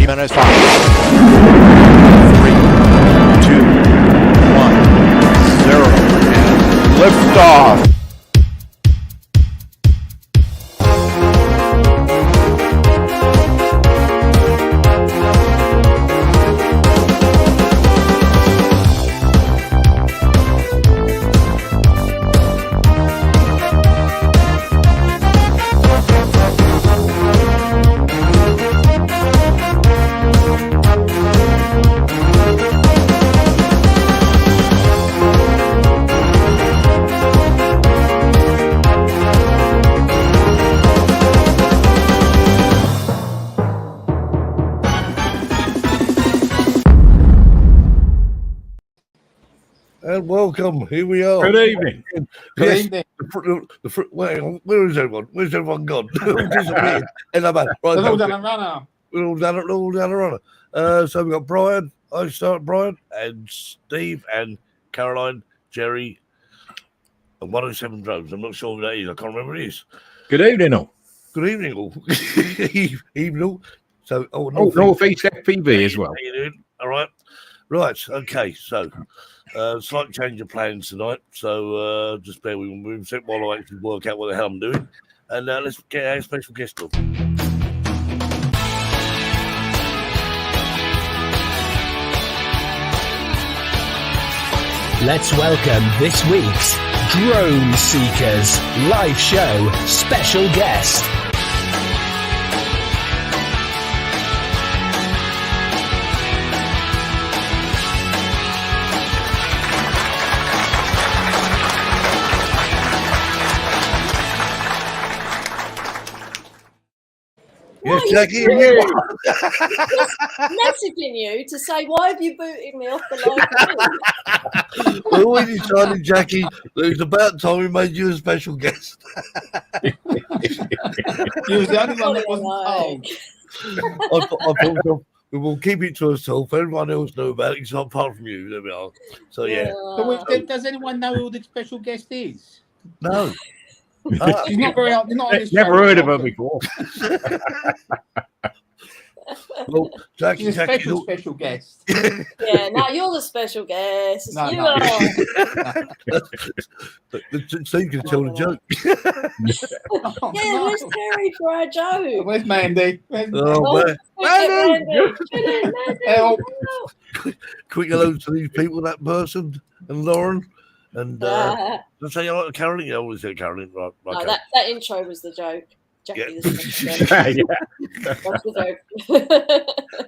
T-minus 5, 3, 2, 1, 0, and liftoff. And welcome. Here we are. Good evening. Good evening. Where is everyone? Where's everyone gone? Disappeared. Right, They're all down a runner. We're all down a runner. So we've got Brian. I start Brian and Steve and Caroline, Jerry, and 107 Drones. I'm not sure who that is. I can't remember who it is. Good evening, all. Good evening, all. Evening, all. So, North East FPV as well. How you doing? All right. Right. Okay. So, slight change of plans tonight. So, just bear with me a second while I actually work out what the hell I'm doing. And let's get our special guest on. Let's welcome this week's Drone Seekers live show special guest. Yes, Jackie. Messaging you to say, why have you booted me off the live? We always decided, Jackie, that it was about time we made you a special guest. You was the only one that wasn't told. I thought we will keep it to ourselves. Everyone else know about it, except apart from you. There we are. So, yeah. But does anyone know who the special guest is? No. She's not very out. Never heard of her before. Well, Jackie, She's a special guest. Yeah, now you're the special guest. No, you no. are. Steve can tell the joke. Yeah, where's Terry for our joke? Where's Mandy? Oh, man. Mandy! Help. Quick hello to these people, that person, and Lauren. And let's say you like Carolyn. You always say Carolyn, right? No, Okay. that intro was the joke. Jackie, Yeah. the special guest. That's the joke.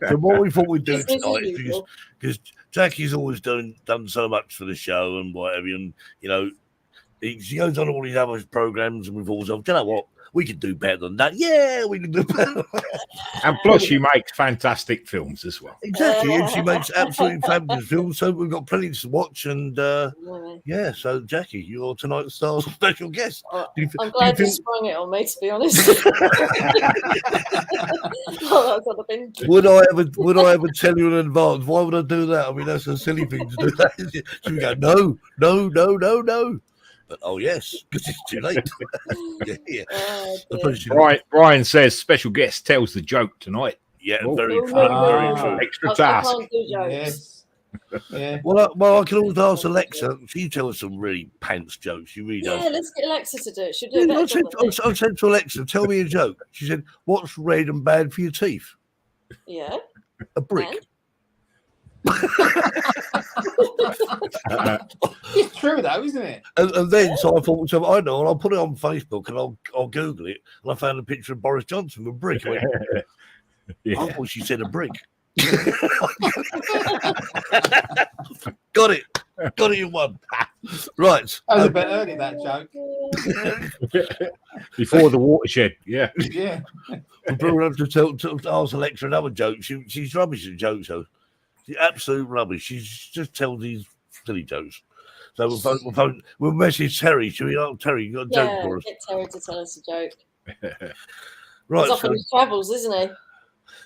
So what we thought we'd do Business as tonight, usual. because Jackie's always done so much for the show and whatever, and you know, she goes on all these other programs, and we've always said, you know what, we could do better than that. Yeah, we can do better. And plus, she makes fantastic films as well. Exactly, and she makes absolutely fabulous films. So we've got plenty to watch, and yeah. So Jackie, you're tonight's star's special guest. I'm glad you sprung it on me, to be honest. Would I ever tell you in advance? Why would I do that? I mean, that's a silly thing to do. That she would go, no. But oh yes, because it's too late. Yeah. Brian says special guest tells the joke tonight. Yeah, Oh. very true. No. Very true. Extra task. I can't do jokes. Yes. Yeah. Well, I can always ask Alexa. She tells some really pants jokes. She really Yeah, does. let's get Alexa to do it. She'll do it better than me. I said to Alexa, tell me a joke. She said, "What's red and bad for your teeth?" Yeah. A brick. And? It's true though, isn't it? And then so I thought, so I know, and I'll put it on Facebook and I'll Google it, and I found a picture of Boris Johnson with a brick. I went, I thought she said a brick. Got it in one. Right. I was a bit early, that joke. Before the watershed, yeah. Yeah. We brought her to ask Alexa another joke. She's rubbish at jokes, though. She's absolute rubbish. She just tells these silly jokes. So we'll message Terry. Should we? Oh, Terry, you got a joke for us? Get Terry to tell us a joke. Right. He's off on his travels, isn't he?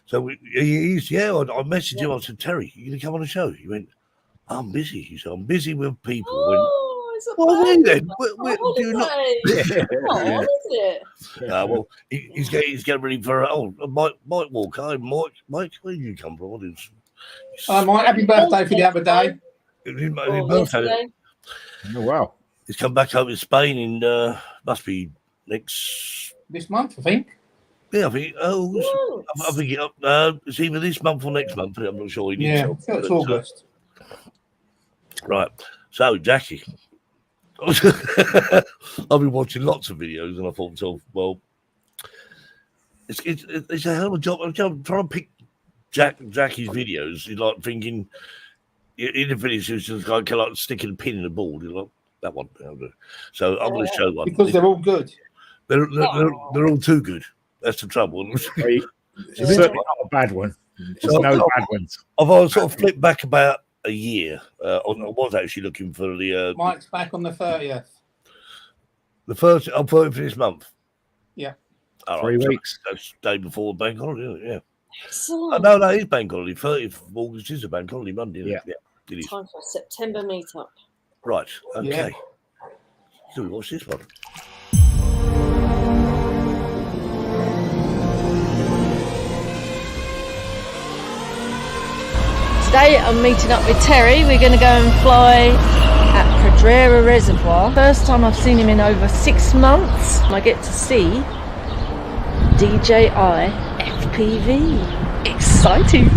So he's, I messaged him. I said, Terry, you going to come on the show? He went, I'm busy. He said, I'm busy with people. Oh, it's a Well, bad then, do you not? holiday. Come on, is it? Well, he's getting ready for Mike Walker. Hi, Mike, where did you come from? Mike, happy birthday for the other day. It's his Oh, birthday. yesterday. Oh, wow. He's come back over to Spain in must be next. This month, I think. Yeah, I think. What? I think it's either this month or next month. I'm not sure. He did Yeah, tell I me, feel it's but, August. right. So, Jackie, I've been watching lots of videos, and I thought to myself, well, it's a hell of a job. I'm trying to pick Jackie's videos. You're like thinking in the videos, it's just like sticking a pin in the board. You're like that one. So I'm going to show one Because they're all good. They're all too good. That's the trouble. It's certainly not a bad one. There's So- no bad ones. I've sort of flipped back about a year. I was actually looking for the Mike's back on the 30th. first. I'm voting for this month. Yeah. All 3 so weeks. That's the day before bank holiday. Isn't it? Yeah. Excellent. No, that is bank holiday. 30th of August is a bank holiday Monday. Isn't it? It is. Time for a September meetup. Right. Okay. Yeah. So we watch this one. Today I'm meeting up with Terry. We're going to go and fly at Pedrera Reservoir. First time I've seen him in over 6 months. I get to see DJI FPV. Exciting!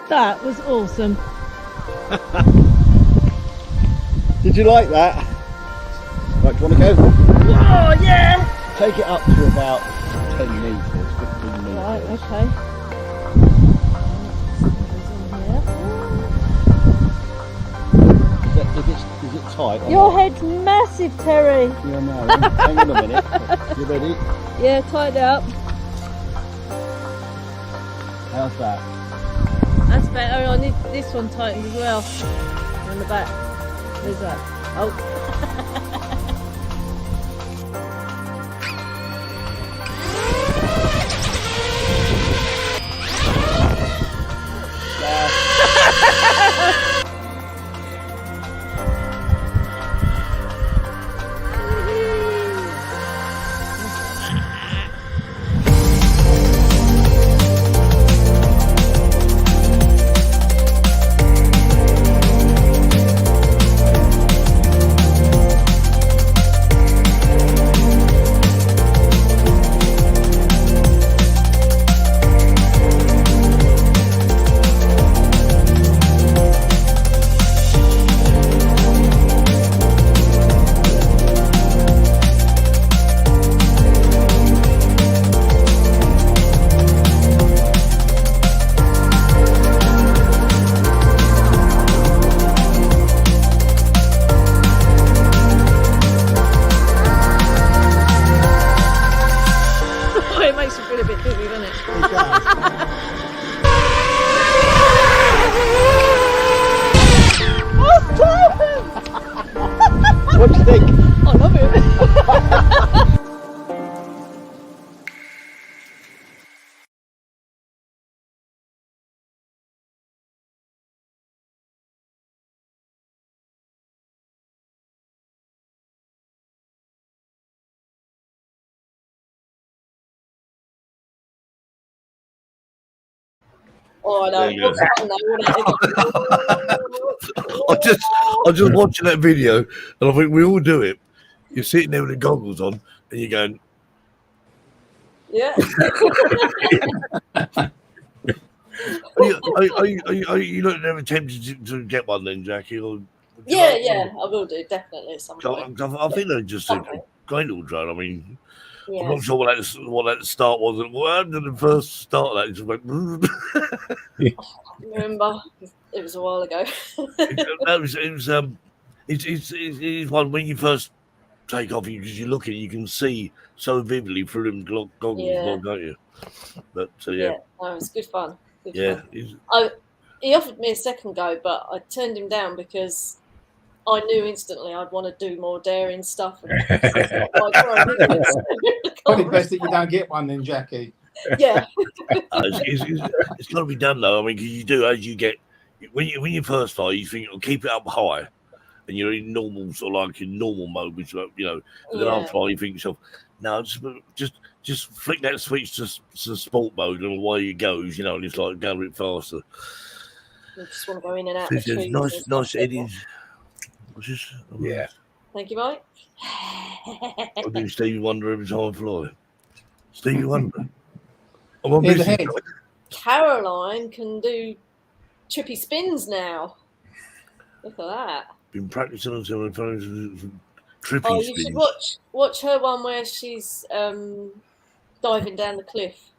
That was awesome. Did you like that? Right, do you want to go? Oh yeah! Take it up to about 10 metres, 15 metres. Right, okay. Is it tight? or Your not? head's massive, Terry. Yeah, no. Hang on a minute. You ready? Yeah, tied up. How's that? That's better. I need this one tightened as well. On the back. Where's that? Oh. It makes you feel a bit dizzy, doesn't it? What do you think? I love it. Oh, I know. There you go. What's fun though, wasn't it? I'm just watching that video, and I think we all do it. You're sitting there with the goggles on, and you're going, Yeah. are you not ever tempted to get one then, Jackie? Or would you Yeah, like yeah, one? I will do, definitely at some point. I think they're just a Okay. great little drone. I mean, I'm Yeah. not sure what that start was. What happened to the first start of that? It just went. Remember, it was a while ago. It's one when you first take off because you look at it, you can see so vividly through them goggles, Yeah. don't you? But Yeah, yeah, no, it was good fun. Good yeah. fun. He offered me a second go, but I turned him down because I knew instantly I'd want to do more daring stuff. And Probably best that you don't get one then, Jackie. Yeah. It's got to be done though. I mean, because you do as you get when you first fly, you think you'll keep it up high, and you're in normal sort of like in normal mode, which and then Yeah. after a while you think to yourself, no, just flick that switch to sport mode and away it goes, and it's like going a bit faster. You just want to go in and out the trees. Nice eddies. What's this? Yeah. Thank you, Mike. I do Stevie Wonder every time I fly. Stevie Wonder. I'm on Here's the business. head. Caroline can do trippy spins now. Look at that. Been practicing on some trippy Oh, you spins. should watch her one where she's diving down the cliff.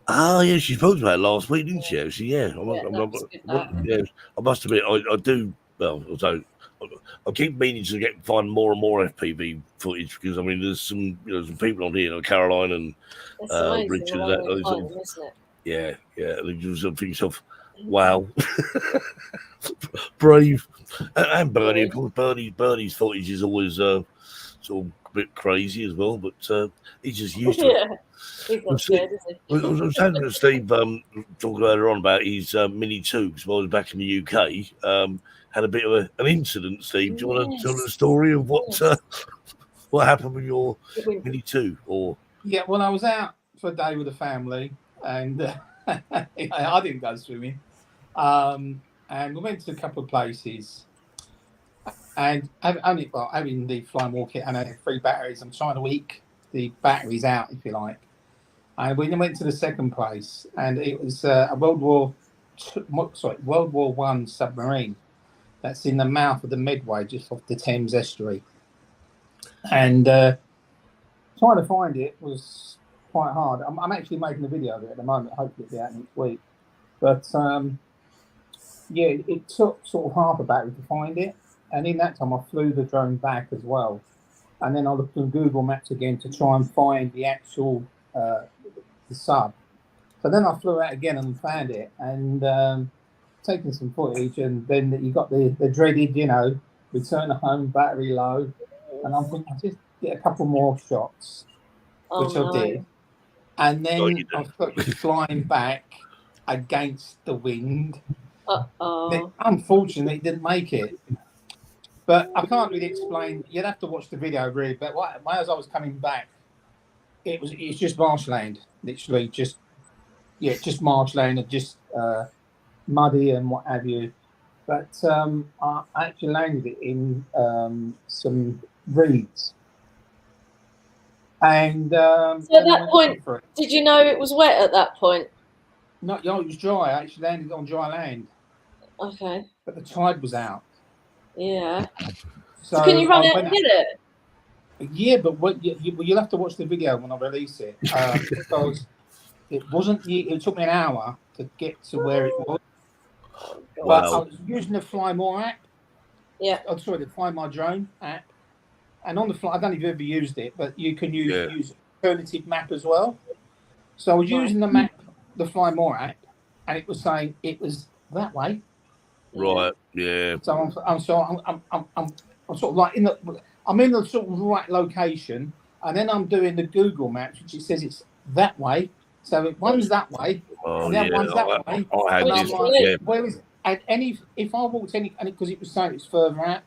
Oh yeah, she spoke about it last week, didn't she? Actually, yeah. that was good, that. Yeah, I must admit, I do. Well, I keep meaning to find more and more FPV footage because I mean, there's some some people on here, like Caroline and It's amazing. Richard, the that way those they sort find of- them, isn't it? yeah. And you just think to yourself, wow, brave, and Bernie. Of course, Bernie's footage is always sort of a bit crazy as well, but he's just used to it. Yeah. He's not scared, is he? I was saying to Steve, talking earlier on about his Mini 2, because I was back in the UK, had a bit of an incident, Steve. Do you want to tell the story of what happened with your Mini 2? Or Yeah, well, I was out for a day with the family, and I didn't go swimming. And we went to a couple of places, and having the flying wall kit and having 3 batteries, I'm trying to weak the batteries out, if you like. And we then went to the second place, and it was a World War I submarine that's in the mouth of the Medway, just off the Thames estuary. And trying to find it was quite hard. I'm actually making a video of it at the moment. Hopefully it'll be out next week. But yeah, it took sort of half a battery to find it. And in that time, I flew the drone back as well. And then I looked on Google Maps again to try and find the actual the sub. So then I flew out again and found it, and taking some footage. And then you got the dreaded, return home, battery low. And I'm thinking, I'll just get a couple more shots, which I did. And then I was flying back against the wind. Unfortunately, it didn't make it. But I can't really explain. You'd have to watch the video, really. But as I was coming back, it's just marshland, literally just marshland and just muddy and what have you. But I actually landed it in some reeds. And so at that point, did you know it was wet at that point? No, it was dry. I actually landed on dry land. Okay. But the tide was out. Yeah. So can you run out and get it? Yeah, but you'll have to watch the video when I release it because it wasn't. It took me an hour to get to where it was. But I was using the Fly More app. Yeah. I'm sorry, the Fly My Drone app. And on the fly, I don't know if you've ever used it, but you can use alternative map as well. So I was using the map, the Fly More app, and it was saying it was that way. right, yeah. So I'm sort of like I'm in the sort of right location, and then I'm doing the Google Maps, which it says it's that way. So one's that way, and the other one's that way. I had And I'm this, like, yeah. where is if I walked because it was saying it's further out,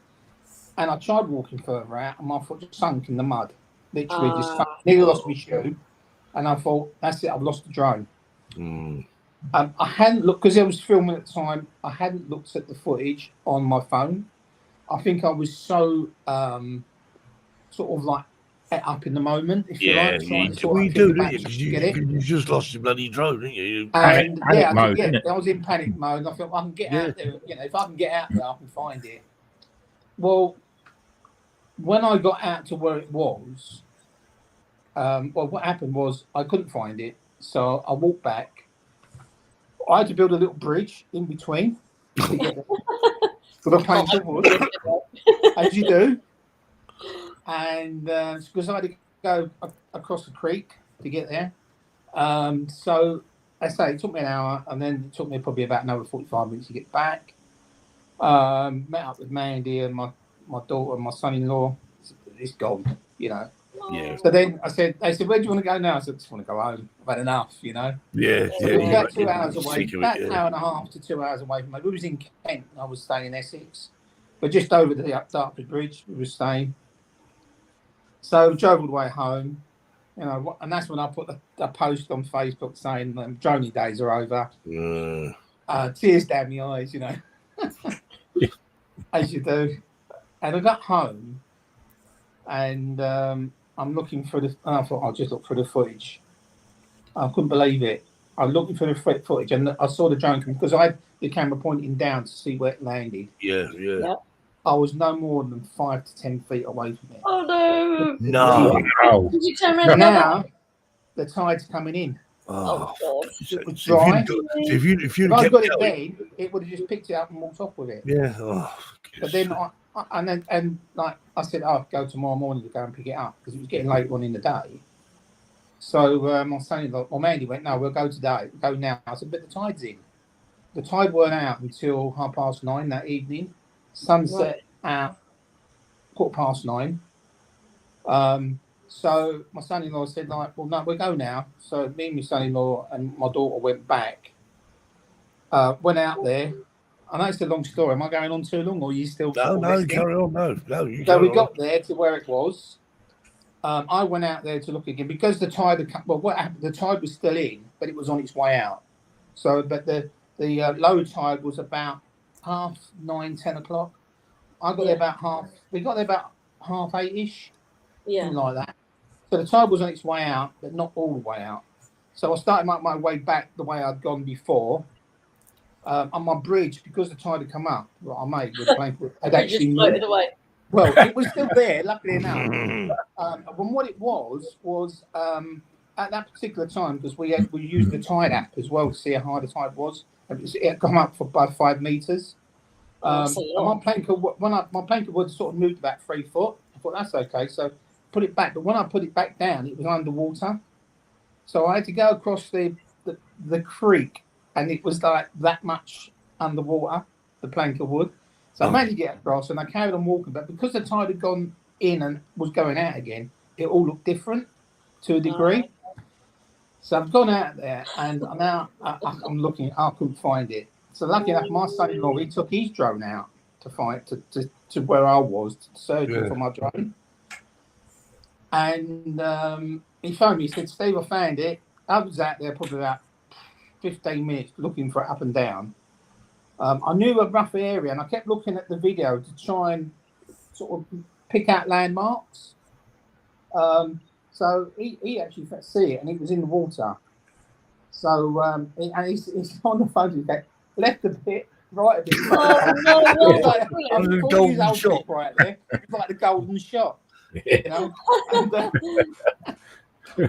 and I tried walking further out, and my foot just sunk in the mud, literally just nearly lost my shoe, and I thought that's it, I've lost the drone. I hadn't looked because I was filming at the time. I hadn't looked at the footage on my phone. I think I was so sort of like up in the moment, if you like. trying to sort of do, think back didn't to you? get it. Because you just lost your bloody drone, didn't you? And Panic mode, isn't it? I was in panic mode. And I thought I can get out there. You know, if I can get out there, I can find it. Well, when I got out to where it was, well, what happened was I couldn't find it, so I walked back. I had to build a little bridge in between to get there. For the plank of wood, as you do. And because I had to go across the creek to get there. So I say it took me an hour, and then it took me probably about another 45 minutes to get back. Met up with Mandy and my daughter and my son-in-law. It's gone, you know. Yeah. So then they said, where do you want to go now? I said, I just want to go home. I've had enough, you know. Yeah. It was about 2 hours away, Sick of it, about an hour and a half to 2 hours away from me. We was in Kent, and I was staying in Essex. But just over the Dartford Bridge, we were staying. So drove all the way home, you know, and that's when I put a post on Facebook saying droning days are over. Tears down my eyes, you know, as you do. And I got home, and I'm looking for and I thought I'll just look for the footage. I couldn't believe it. I was looking for the footage, and I saw the drone because I had the camera pointing down to see where it landed. Yeah. I was no more than 5 to 10 feet away from it. Oh no! No. Oh, Did you turn around? Now the tide's coming in. Oh God! It was So dry. if you'd If I kept got it going, then, it would have just picked it up and walked off with it. yeah. Oh, But then like I said, I'll go tomorrow morning to go and pick it up because it was getting late on in the day. So my son-in-law, or Mandy went, no, we'll go today. Go now. I said, but the tide's in. The tide weren't out until 9:30 that evening. Sunset out 9:15. So my son-in-law said, like, well, no, we'll go now. So me and my son-in-law and my daughter went back. Went out there. I know it's a long story. Am I going on too long, or are you still? No, carry on. No. So we got there to where it was. I went out there to look again because the tide had come. Well, what happened? The tide was still in, but it was on its way out. So, but the low tide was about 9:30, 10 o'clock. I got there about half. We got there about 8:30ish. Yeah. Something like that. So the tide was on its way out, but not all the way out. So I started my way back the way I'd gone before. On my bridge, because the tide had come up, what I made with blanket had You actually just floated away. well, it was still there, luckily enough. And what it was at that particular time, because we used the tide app as well to see how high the tide was. It had come up by 5 meters. And my plank of wood sort of moved about 3 foot. I thought that's okay, so put it back. But when I put it back down, it was underwater. So I had to go across the creek, and it was like that much underwater, the plank of wood. So I managed to get across, and I carried on walking. But because the tide had gone in and was going out again, it all looked different to a degree. So I've gone out there, and now I'm looking. I couldn't find it. So lucky enough, my son-in-law, he took his drone out to find to where I was, searching for my drone. And he phoned me. He said, "Steve, I found it." I was out there probably about 15 minutes looking for it up and down. I knew a rough area, and I kept looking at the video to try and sort of pick out landmarks. So he actually could see it, and it was in the water. So he's on the phone. He's left a bit, right a bit. Oh no! The golden shot. Right there. It's like the golden shot. You know. And, We've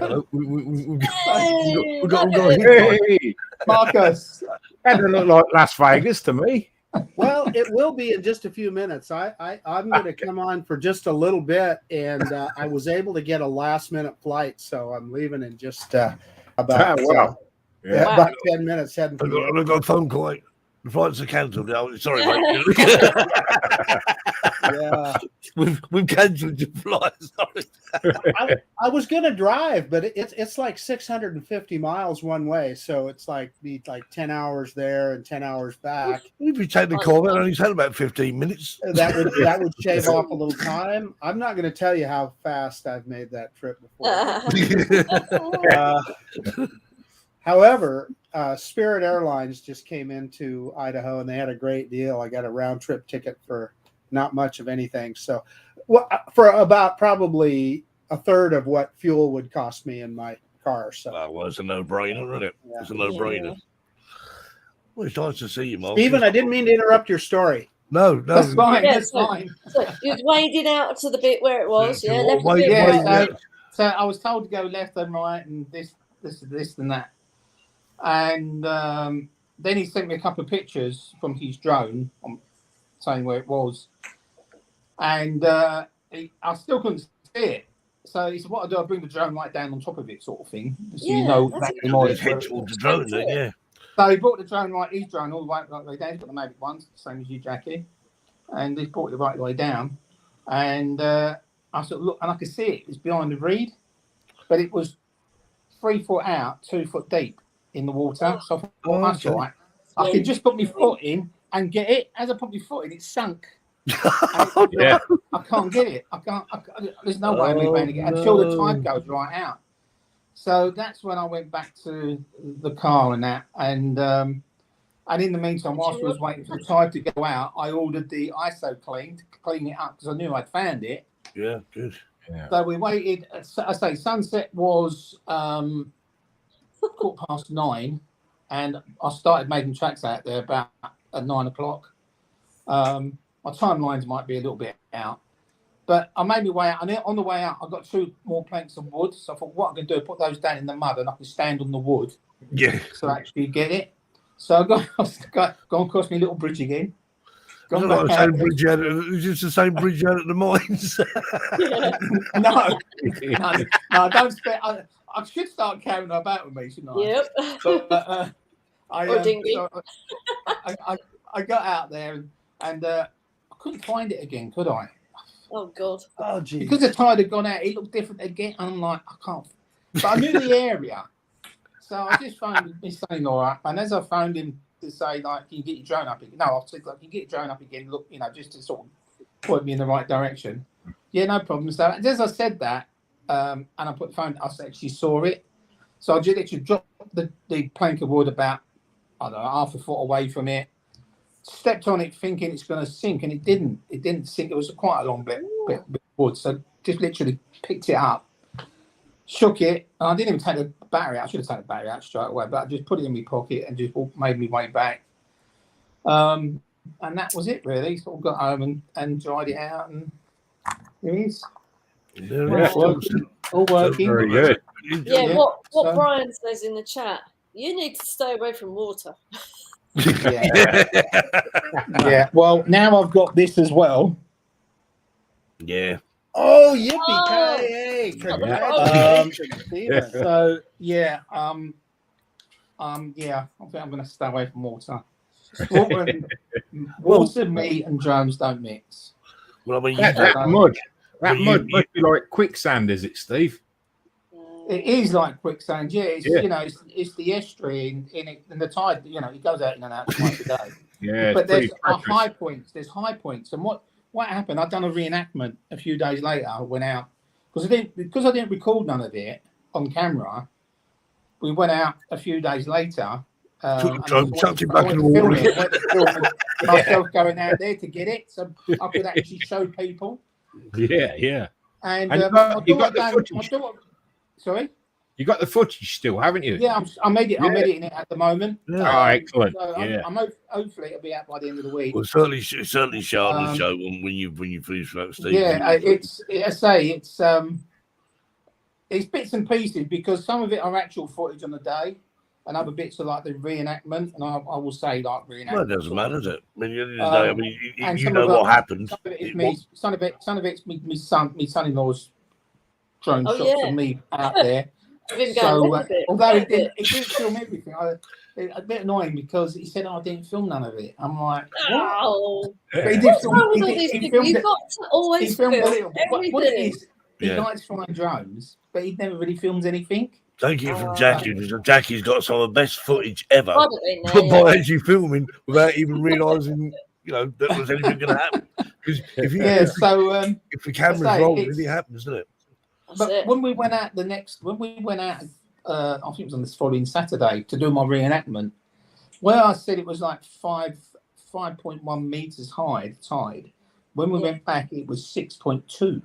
got hit. hey, Marcus. that doesn't look like Las Vegas to me. Well, it will be in just a few minutes. I'm going to come on for just a little bit, and I was able to get a last-minute flight, so I'm leaving in just about Wow. about 10 minutes heading for I got a phone call. Like, the flights are cancelled now. Sorry, mate. Yeah. We've cancelled your flight. Sorry. I was going to drive, but it's like 650 miles one way, so it's like 10 hours there and 10 hours back. If you take the call, it only had about 15 minutes. That would shave off a little time. I'm not going to tell you how fast I've made that trip before. However, Spirit Airlines just came into Idaho and they had a great deal. I got a round trip ticket for not much of anything. So, for about probably a third of what fuel would cost me in my car. So, Well, it's a no-brainer, isn't it? Yeah. It's a no-brainer. Well, it's nice to see you, Mark. Stephen, I didn't mean to interrupt your story. No, That's fine. Yeah, That's fine. So you'd waded out to the bit where it was, Yeah, yeah. so Left the wait- bit wait- where- Yeah, so I was told to go left and right and this and that. And then he sent me a couple of pictures from his drone saying where it was. And I still couldn't see it. So he said, what I do, I bring the drone right down on top of it, sort of thing. So you Yeah, know that's exactly more. Head towards the drone, then, yeah. So he brought the drone his drone all the way down. He's got the Mavic ones, same as you, Jackie. And he brought it right the way down. And I sort of looked, and I could see it. It was behind the reed, but it was 3 foot out, 2 foot deep in the water. So I thought, well, that's okay. all right. I could just put my foot in and get it. As I put my foot in, it sunk. And Yeah. I can't get it. I can't. There's no way of me getting it until the tide goes right out. So that's when I went back to the car and that. And in the meantime, whilst I was waiting for the tide to go out, I ordered the ISO clean to clean it up because I knew I'd found it. Yeah, good. So we waited. I say sunset was 9:15, and I started making tracks out there about at 9 o'clock. My timelines might be a little bit out, but I made my way out. And then on the way out, I got 2 more planks of wood. So I thought, what I can do, put those down in the mud, and I can stand on the wood Yeah. to actually get it. So I got gone across my little bridge again. It's Gone not the back same out. bridge out. It's just the same bridge out at the mines. No, I don't spend. I should start carrying her about with me, shouldn't I? Yep. But, Or dinghy. so I got out there and I couldn't find it again, could I? Oh God. Oh, geez. Because the tide had gone out, it looked different again. And I'm like, I can't. But I knew the area, so I just phoned my son-in-law up, and as I phoned him to say, like, can you get your drone up again? No, I said, like, can you get your drone up again? Look, just to sort of point me in the right direction. Yeah, no problem. So as I said that, and I put the phone, I actually saw it. So I just literally dropped the plank of wood about, I don't know, half a foot away from it. Stepped on it thinking it's going to sink, and it didn't. It didn't sink. It was quite a long bit of wood. So just literally picked it up, shook it, and I didn't even take the battery out. I should have taken the battery out straight away, but I just put it in my pocket and just made my way back. And that was it, really. Sort of got home and dried it out, and here it is. Yeah, All working. Very good. Yeah, Yeah, what so- Brian says in the chat, you need to stay away from water. Yeah. Yeah. Well, now I've got this as well. Yeah. Oh, yippee! Oh. Hey, Congratulations, Stephen. So yeah, yeah, I think I'm going to stay away from water. Water, meat, and drones don't mix. Well, I mean, That mud. That But you- mud must be like quicksand, is it, Steve? It is like quicksand. Yeah, it's Yeah. you know, it's the estuary in the tide. You know, it goes out in and out twice a day. Yeah, But it's pretty there's precious. high points. There's high points, and what happened? I'd done a reenactment a few days later. I went out because I didn't record none of it on camera. We went out a few days later. Took the and drone, I went chucked to- it I back went in to the film water. it, went to film myself going out there to get it, so I could actually show people. Yeah, yeah. And And you got the footage. Sorry. You got the footage still, haven't you? Yeah, I'm editing Yeah. it at the moment. Oh, excellent. So Yeah. hopefully it'll be out by the end of the week. well, certainly show on the Um, show when you finish that, Steve. Yeah, it's bits and pieces because some of it are actual footage on the day, and other bits are like the reenactment. And I will say like reenactment. Well, it doesn't matter, does it? I mean, at the end of the day, I mean, and you some know of what it- happened. Some of it is It me. was- Some of it's my son-in-law's drone Oh, shots yeah. of me out there. I've been going So with it. although it didn't film everything, a bit annoying because he said, "Oh, I didn't film none of it." I'm like, "What?" Oh, But he did what's film. wrong with He all did- these he things? filmed You've it. got to He always filmed a film little. What it everything. is, he Yeah. likes flying drones, but he never really films anything. Thank you from Oh. Jackie, because Jackie's got some of the best footage ever I don't know, yeah. by actually filming without even realising, that was anything going to happen. Because if Yeah. So, if the camera's say, rolling, it's- it happens, doesn't it? That's but it. when we went out I think it was on this following Saturday, to do my reenactment, where I said it was like 5.1 meters high, the tide. When we went back, it was 6.2.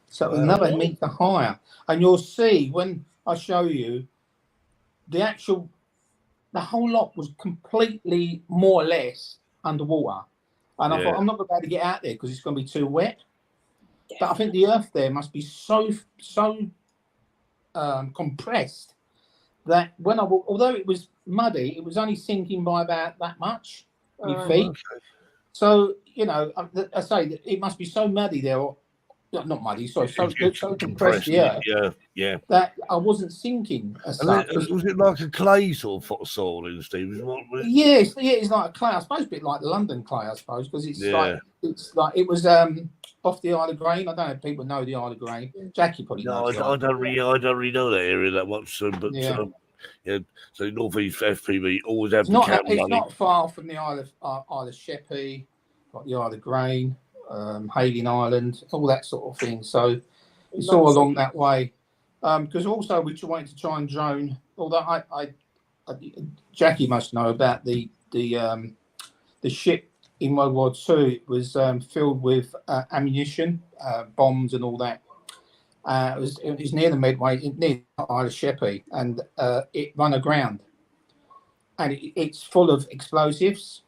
So another meter higher. And you'll see when I show you the whole lot was completely more or less underwater. And I thought, I'm not going to be able to get out there because it's going to be too wet. But I think the earth there must be so compressed that when although it was muddy, it was only sinking by about that much, feet. Okay. So, I say it must be so muddy there, or not muddy, sorry, so compressed, Yeah. that I wasn't sinking as such. Was it like a clay sort of soil in, Steve? Yeah, it's like a clay. I suppose a bit like the London clay, I suppose, because it's like it was off the Isle of Grain. I don't know if people know the Isle of Grain. Jackie probably knows. I don't really know that area that much. So North East FPV always have the camp money. It's not far from the Isle of Sheppey, like the Isle of Grain, Hayling Island, all that sort of thing. So it's all along that way. Because also we wanted to try and drone. Although Jackie must know about the ship in World War II. It was filled with ammunition, bombs, and all that. It was near the Medway, near the Isle of Sheppey, and it ran aground. And it's full of explosives,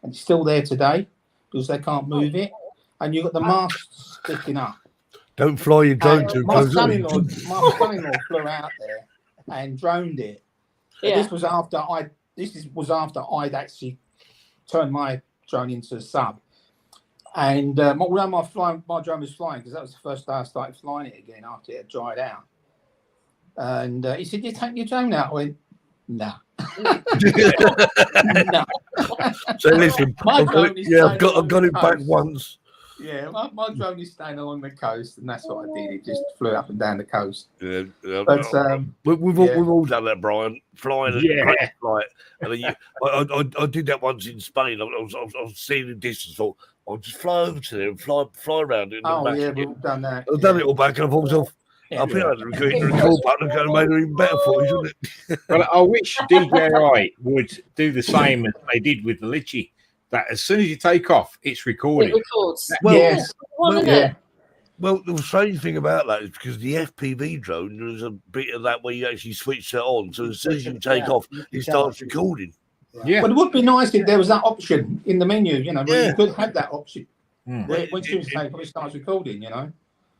and it's still there today because they can't move it. And you've got the mast sticking up. Don't fly your drone too my close. son-in-law flew out there and droned it. Yeah. This was after I'd actually turned my drone into a sub. And my drone was flying because that was the first day I started flying it again after it had dried out. And he said, "You take your drone out?" I went, "No." No. So listen, I've got it back once. Yeah, my drone is staying along the coast, and that's what I did. It just flew up and down the coast. Yeah, But we've all done that, Brian. Flying and flight. And then I did that once in Spain. I was seeing the distance. Thought I'll just fly over to there and fly around it. And back we've all done that. I've done it all back, and I thought to myself, I think I'd record button and go and make it even better for you, shouldn't it? Well, I wish DJI would do the same as they did with the Litchi. That as soon as you take off, it's recording. It records. Well, Yes. Well, the strange thing about that is because the FPV drone, there's a bit of that where you actually switch it on. So as soon as you take off, it starts recording. Yeah. But it would be nice if there was that option in the menu, where you could have that option. Where once you take off, it starts recording,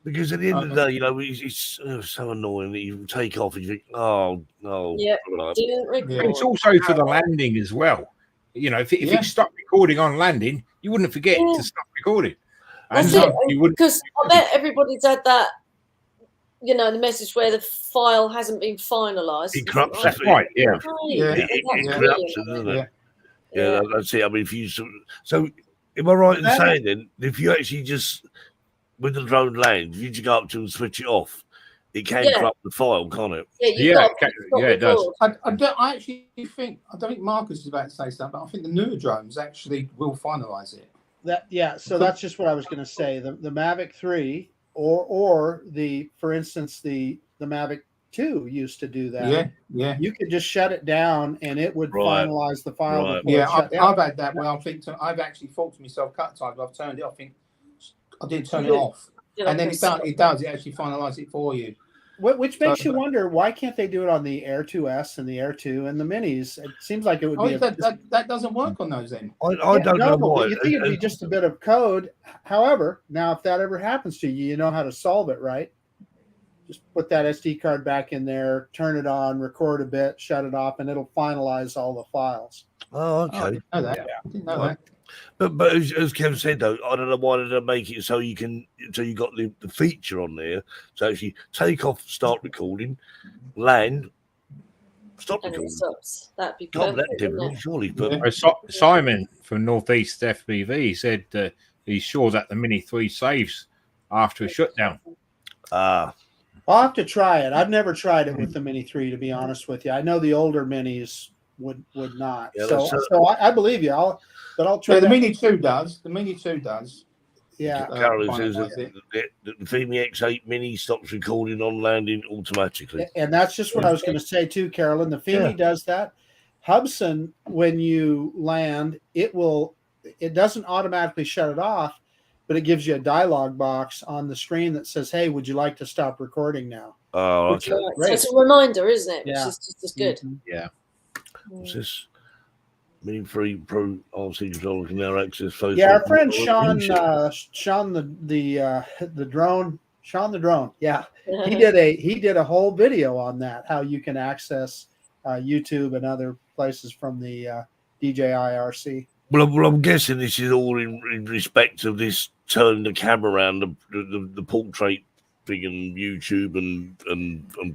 Because at the end of the day, it's so annoying that you take off and you think, oh, no. Yeah. Didn't record. But it's also for the landing as well. If it stopped recording on landing, you wouldn't forget to stop recording. That's it. Because I bet everybody's had that, the message where the file hasn't been finalised. It corrupts That's right, yeah. It corrupts it, doesn't it? Yeah, that's it. I mean, so am I right in saying then, if you actually just, with the drone lands, you just go up to and switch it off, it can corrupt the file, can't it? It does. I actually think, I don't think Marcus is about to say something, but I think the newer drones actually will finalise it. So that's just what I was going to say. The Mavic 3 or for instance, the Mavic 2 used to do that. Yeah. You could just shut it down and it would finalize the file. Right. before it shut down. I've had that where I've actually thought to myself, cut times, I've turned it off. I didn't turn it off. And then it actually finalize it for you. Which makes you wonder, why can't they do it on the Air 2S and the Air 2 and the Minis? It seems like it would be. That doesn't work on those then. I don't know why. You think it'd be just a bit of code. However, now if that ever happens to you, you know how to solve it, right? Just put that SD card back in there, turn it on, record a bit, shut it off, and it'll finalize all the files. Oh, okay. I didn't know that. But as Kev said though, I don't know why they make it so you got the feature on there to actually take off, start recording, land, stop And it recording. stops. That'd be Not that perfect, difficult, wouldn't it? surely. But Simon from Northeast FPV said he's sure that the Mini 3 saves after a shutdown. I'll have to try it. I've never tried it with the Mini 3, to be honest with you. I know the older Minis would not. Yeah, so I believe you. I'll try. The Mini 2 does. The Mini 2 does. Yeah. Carolyn says finalise that it. the Fimi X8 Mini stops recording on landing automatically. And that's just what I was going to say too, Carolyn. The Fimi does that. Hubsan, when you land, it doesn't automatically shut it off, but it gives you a dialog box on the screen that says, "Hey, would you like to stop recording now?" Oh, Which okay. is So great. it's a reminder, isn't it? Which Yeah. is just as good. Mhm. Yeah. What's this? Mini 3 Pro RC controller can now access Facebook. Yeah, our friend and Sean, YouTube. Sean the drone, Sean the drone. Yeah, he did a whole video on that, how you can access YouTube and other places from the DJI RC. Well, I'm guessing this is all in respect of this turning the camera around the portrait thing on YouTube and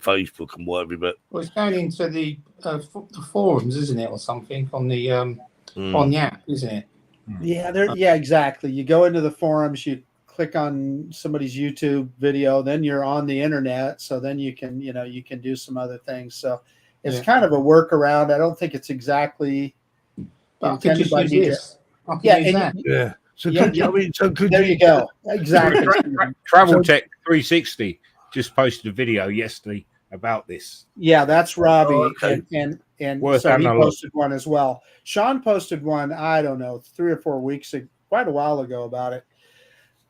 Facebook and whatever. But Well, it's going into the forums, isn't it, or something on the on the app, isn't it? Yeah, exactly. You go into the forums, you click on somebody's YouTube video, then you're on the internet. So then you can do some other things. So it's kind of a workaround. I don't think it's exactly. But I could just use this. I could Yeah, use and that. yeah. So Yeah, could you, I mean, so could There you go. Exactly. Travel Tech 360 just posted a video yesterday about this. Yeah, that's Robbie, Oh, okay. and Worth so he having a look. posted one as well. Sean posted one, I don't know, 3 or 4 weeks ago, quite a while ago about it.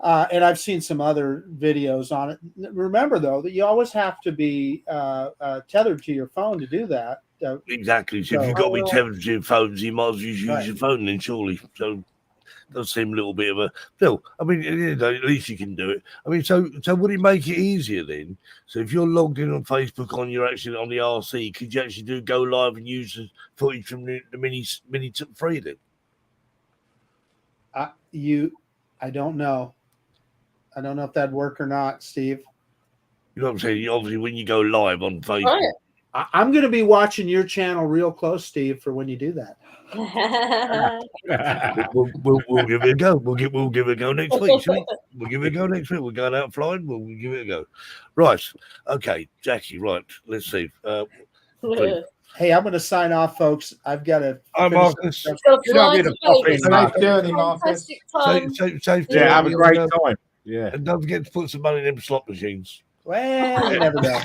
And I've seen some other videos on it. Remember though that you always have to be tethered to your phone to do that. Exactly. So if you've got to be tethered to your phones, you might as well use your phone then, surely. So it does seem a little bit of a still. I mean, at least you can do it. I mean, so would it make it easier then? So if you're logged in on Facebook on your actually on the RC, could you actually go live and use the footage from the Mini 3 then? I don't know. I don't know if that'd work or not, Steve. You know what I'm saying? Obviously, when you go live on Facebook. Right. I'm going to be watching your channel real close, Steve, for when you do that. We'll give it a go. We'll give it a go next week. Shall we? We'll give it a go next week. We're going out flying. We'll give it a go. Right. Okay, Jackie. Right. Let's see. Hey, I'm going to sign off, folks. I've got to. Hi, Marcus. It's got to fly to Vegas. Safe journey, Marcus. Fantastic time. Safe Yeah, have a great time. time. Yeah. And don't forget to put some money in them slot machines. Well, you never know.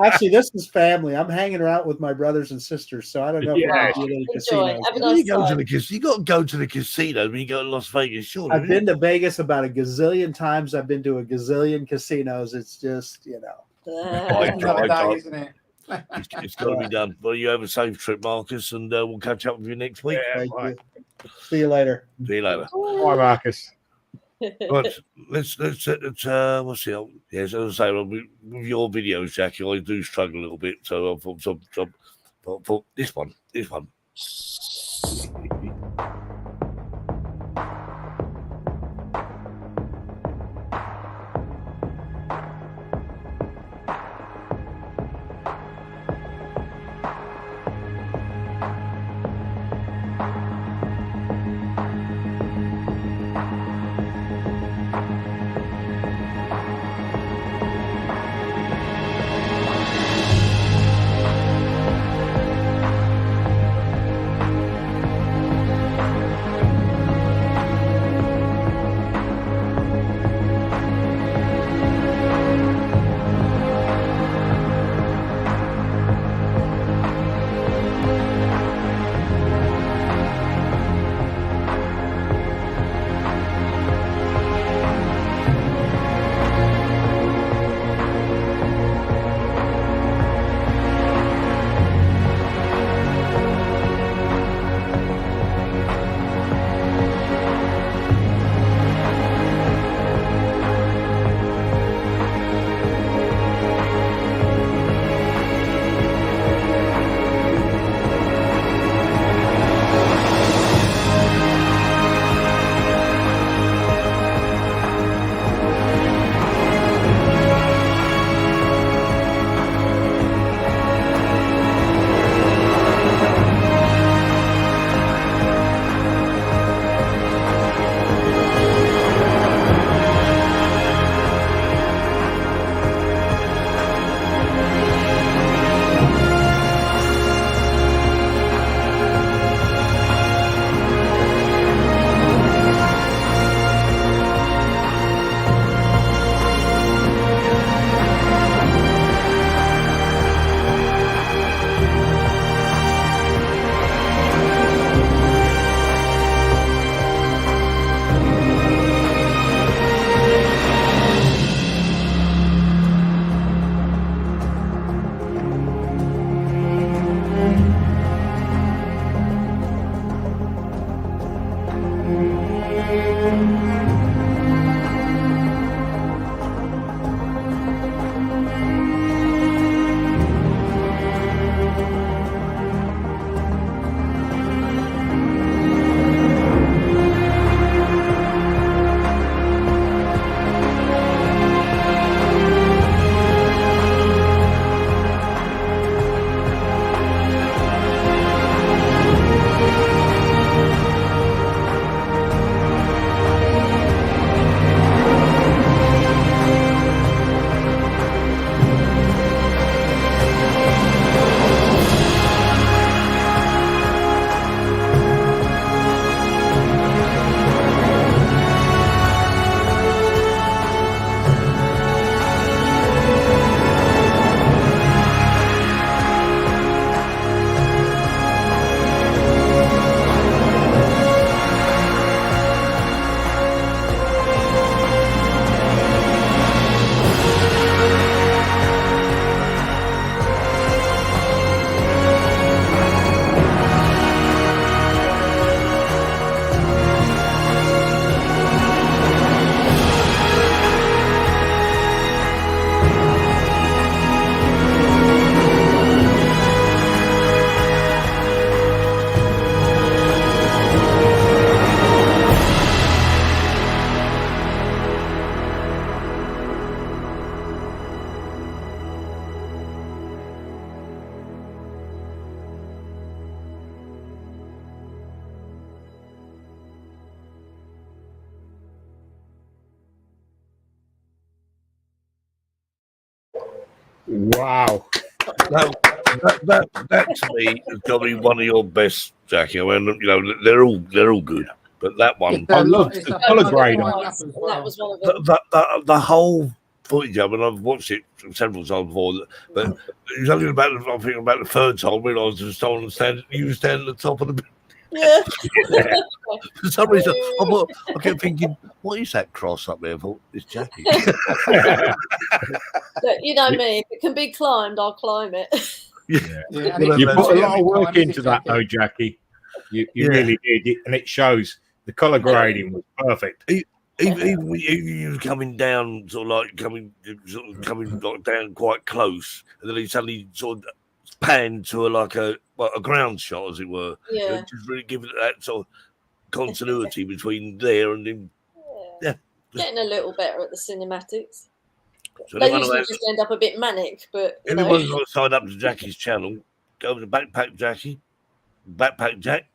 Actually, this is family. I'm hanging around with my brothers and sisters, so I don't know if Yeah. I'll be in any Enjoy. casinos. Have a You nice go to time. the casino. You got to go to the casino when you go to Las Vegas. Surely. I've been to Vegas about a gazillion times. I've been to a gazillion casinos. It's just, Another day, isn't it? It's got to be done. Well, you have a safe trip, Marcus, and we'll catch up with you next week. Yeah, Thank right. you. See you later. See you later. Bye, Marcus. Right, let's what's the yes, as I say, with your videos, Jackie, I do struggle a little bit. So I thought this one. Wow. That to me has got to be one of your best, Jackie. I mean, you know, they're all good, but that one, I love It's the a- colour it's a grade line on up it. as And well. that was one of them. the whole footage. I mean, I've watched it several times before, but it was only about I think about the third time I realised there was someone you was standing at the top of the. Yeah. For some reason, I kept thinking, what is that cross up there? I thought, it's Jackie. But you know me, if it can be climbed, I'll climb it. Yeah, and Well, it's You that's put a it. lot of work Time, is into it, that, Jackie? though, Jackie. You Yeah. really did, and it shows. The colour grading was perfect. Even when you was coming down, sort of like coming like down quite close, and then he suddenly sort of panned to a ground shot, as it were. Yeah. Just really giving it that sort of continuity between there and him. Yeah. Yeah. Getting a little better at the cinematics. So They anyone usually who just end up a bit manic, but you know. anyone's got to sign up to Jackie's channel, go to Backpack Jackie, Backpack Jack.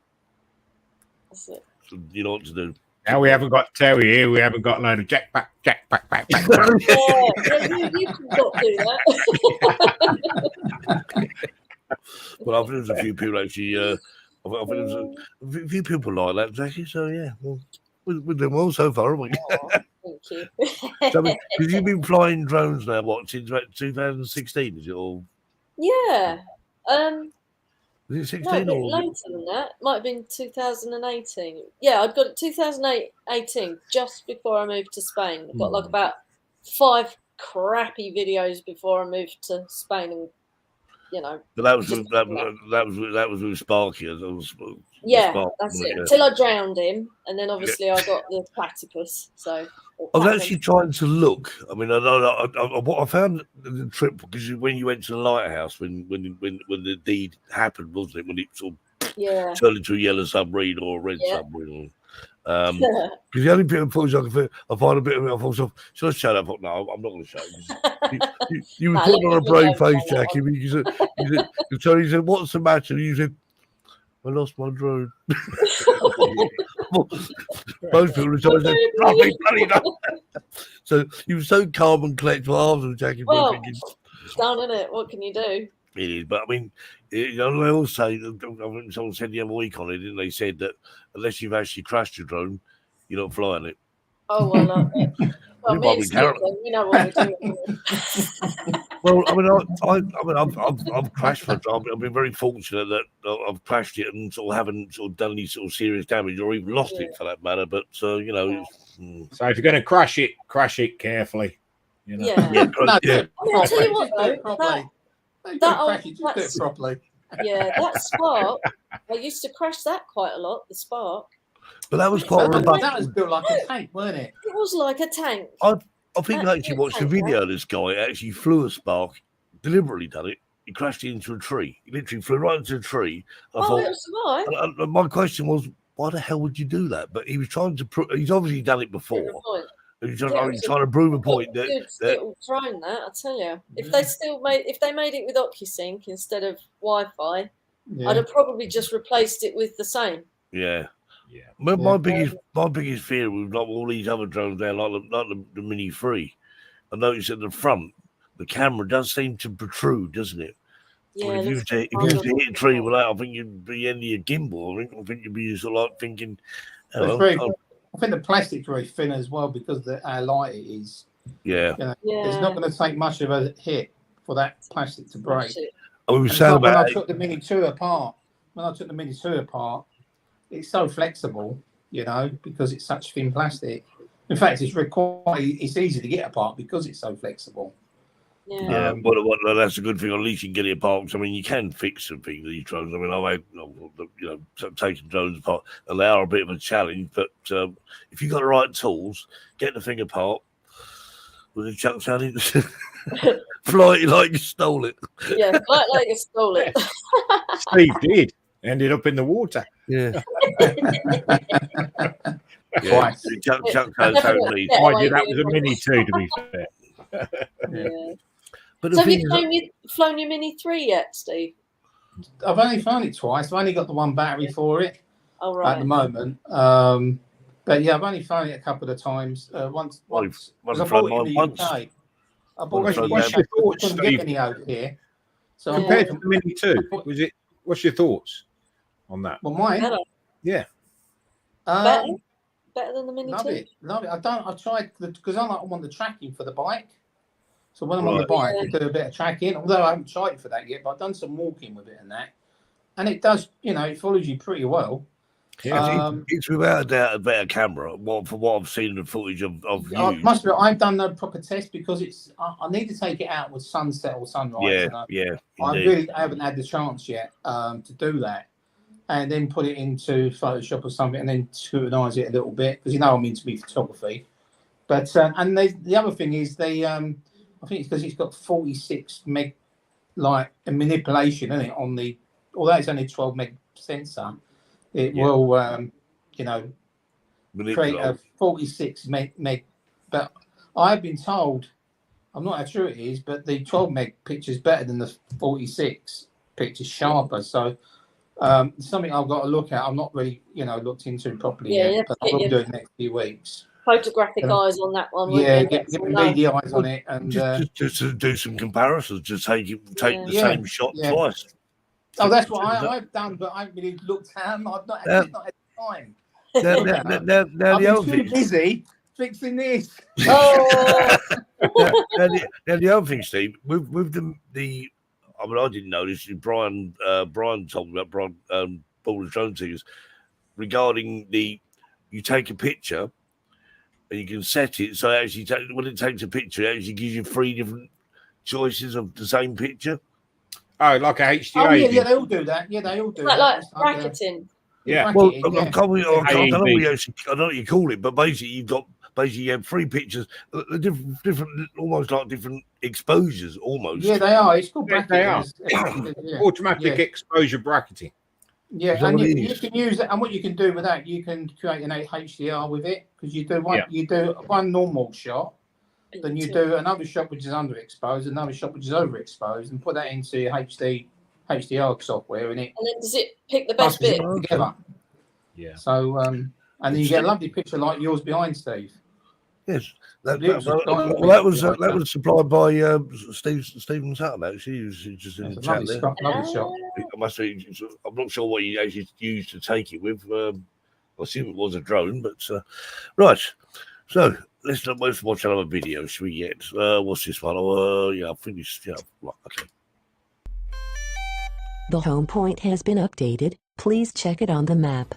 That's it. So you know what to do. Now we haven't got Terry here. We haven't got a load of Jack back. Yeah, you can not do that. Well, I think there's a few people actually. I think there's a few people like that, Jackie. So yeah, well, we're doing well so far, haven't we? Thank you. So, because you've been flying drones now, what, since about 2016? Is it all? Yeah. Is it No, a 16 bit or? later than that. Might have been 2018. Yeah, I'd got it 2018, just before I moved to Spain. I got like about 5 crappy videos before I moved to Spain, and you know. But that was with Sparky. That was Yeah, Sparky, that's wasn't it. Yeah. Till I drowned him, and then obviously I got the platypus. So. I was actually trying to look. I mean, what I found the trip, because when you went to the lighthouse, when the deed happened, wasn't it? When it sort of Yeah. turned into a yellow submarine or a red Yeah. submarine. Because the only bit of footage I find a bit of it, I thought, should I shut up? No, I'm not going to shut up. You were Nah, putting on a let brave people know face, that Jackie. He said, what's the matter? And you said, I lost my drone. Most people are trying to say, bloody no. So you were so calm and collected after Jackie. Well, Thinking, it's done, isn't it? What can you do? it is, but I mean, you know, they all say, I think someone said the other week on it, didn't they? Said that unless you've actually crashed your drone, you're not flying it. Oh, well, well, You me might and be Steve, carrot- we know what we're doing. Well, I mean, I've crashed my drone. I've been very fortunate that I've crashed it and sort of haven't sort of done any sort of serious damage or even lost it for that matter. But you know, So if you're going to crash it carefully. You know. Yeah. yeah, No, yeah. I mean, I'll tell you what, Just do it though, properly. that Don't crash it, just do it that's- properly. yeah, that Spark, I used to crash that quite a lot, the Spark. But that was quite That robust. was built like a tank, wasn't it? It was like a tank. I think I That actually is watched a fantastic. video of this guy actually flew a Spark, deliberately done it. He crashed into a tree. He literally flew right into a tree. I Oh, thought, it was right. and my question was, why the hell would you do that? But he was trying to prove, he's obviously done it before. Point. He's Yeah, trying, it was a trying to prove a point Good that little drone, that I tell you. If they made it with OcuSync instead of Wi-Fi, I'd Yeah. have probably just replaced it with the same. yeah. Yeah. My biggest fear with like all these other drones there, like the Mini 3, I noticed at the front, the camera does seem to protrude, doesn't it? I Yeah. mean, if you was to hit a tree with that, I think you'd be end of your gimbal. I think you'd be sort of like thinking, It's oh, very, I think the plastic's very thin as well because of how light it is. yeah. You know, Yeah. It's not going to take much of a hit for that plastic to break. Shit. I was And it's saying like when about I took the Mini 2 apart, it's so flexible, you know, because it's such thin plastic. In fact, it's easy to get apart because it's so flexible. Yeah. yeah, well, that's a good thing. At least you can get it apart. 'Cause, I mean, you can fix some things these drones. I mean, I've had, taking drones apart, and they are a bit of a challenge. But if you've got the right tools, get the thing apart with a chuck sounding, fly it like you stole it. Yeah, like you stole it. Steve did. Ended up in the water. Yeah. Twice. Chuck Never sounds got- me. Yeah, Mind like you, that you was a did. Mini 2, to be fair. Yeah. But the So have thing you is, flown your Mini 3 yet, Steve? I've only flown it twice. I've only got the one battery for it Oh, at the right. moment. But yeah, I've only flown it a couple of times. Once Well, because I flown bought it in mine the UK. I bought What's a your thoughts, couldn't Steve? get any over here. So Compared I to bought, the Mini 2, was it? What's your thoughts on that? well, mine. Better. Yeah. Better? Um, Better than the Mini love 2? it, love it. I tried because I want the tracking for the bike. So when I'm on the Right. bike, I do a bit of tracking. Although I haven't tried it for that yet, but I've done some walking with it and that, and it does. It follows you pretty well. It's without a doubt a better camera. From what I've seen in the footage of I you. must be. I've done no proper test because it's. I need to take it out with sunset or sunrise. Yeah. I Indeed. really haven't had the chance yet to do that, and then put it into Photoshop or something, and then scrutinise it a little bit because I'm into me photography. But and the other thing is I think it's because it's got 46 meg like a manipulation in it on the. Although it's only 12 meg sensor, it will create a 46 meg. But I've been told, I'm not how true it is, but the 12 meg picture is better than the 46 picture, sharper. So something I've got to look at. I'm not really, looked into it properly yet, but I will do it in the next few weeks. Photographic eyes on that one. Yeah, get media eyes on it, and just to do some comparisons, just take the Yeah. same shot twice. oh, that's what I've done, but I haven't really looked at them. I've not had time. Now I've the been other too thing, busy fixing this. Oh, now the other thing, Steve, with the I mean, I didn't know this. Brian told me about Brian Ball of Drone Seekers regarding you take a picture and you can set it so actually when it takes a picture, it actually gives you 3 different choices of the same picture. Oh, like a HDA. Oh yeah, they all do that. Yeah, they all do like that. It's bracketing. Yeah. Well, bracketing, I don't know what you call it, but basically you have 3 pictures, different, almost like different exposures, almost. Yeah, they are. It's called Yeah, bracketing. they are. Yeah. Automatic Yeah. exposure bracketing. Yeah, Is that and what it you is? can use it. And what you can do with that, you can create an HDR with it because you do one. Yeah. You do one normal shot, then you do another shot which is underexposed, another shot which is overexposed, and put that into your HDR software, and it And then does it pick the best buffers bit? it together. Yeah. So and then you get a lovely picture like yours behind, Steve. Yes. It was That was supplied by Stephen Sutton. Actually, he was just in It's the a chat lovely, there. lovely shot. I must say, I'm not sure what he actually used to take it with. I assume it was a drone, but right. So let's watch another video. Should we get what's this one? I finished. Yeah, right, okay. The home point has been updated. Please check it on the map.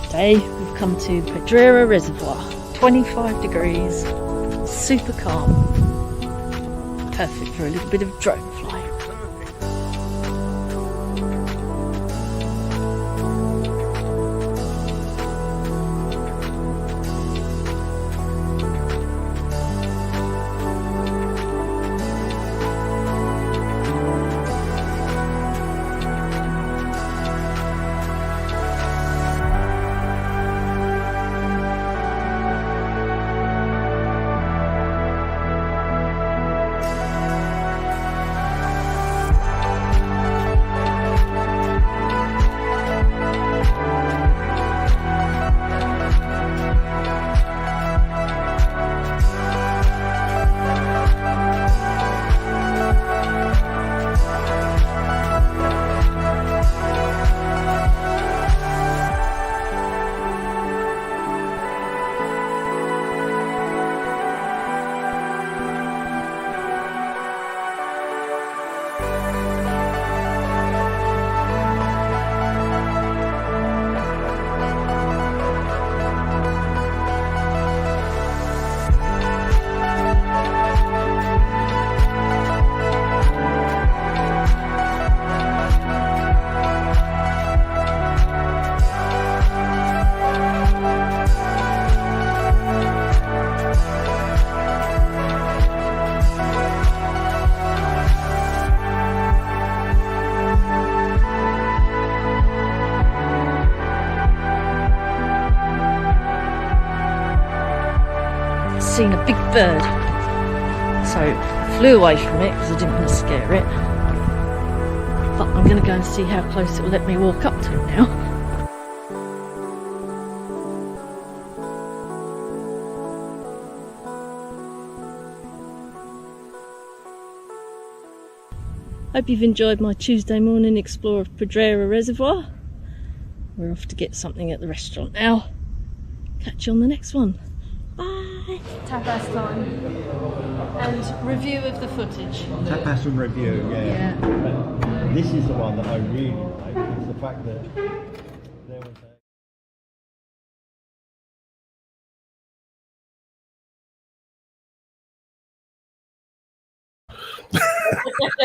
Today we've come to Pedrera Reservoir. 25 degrees, super calm. Perfect for a little bit of drone flying. Seen a big bird. So flew away from it because I didn't want to scare it. But I'm going to go and see how close it will let me walk up to it now. Hope you've enjoyed my Tuesday morning explore of Pedrera Reservoir. We're off to get something at the restaurant now. Catch you on the next one. Bye. Tapas time and review of the footage. Tapas and review, yeah. But this is the one that I really like. It's the fact that there was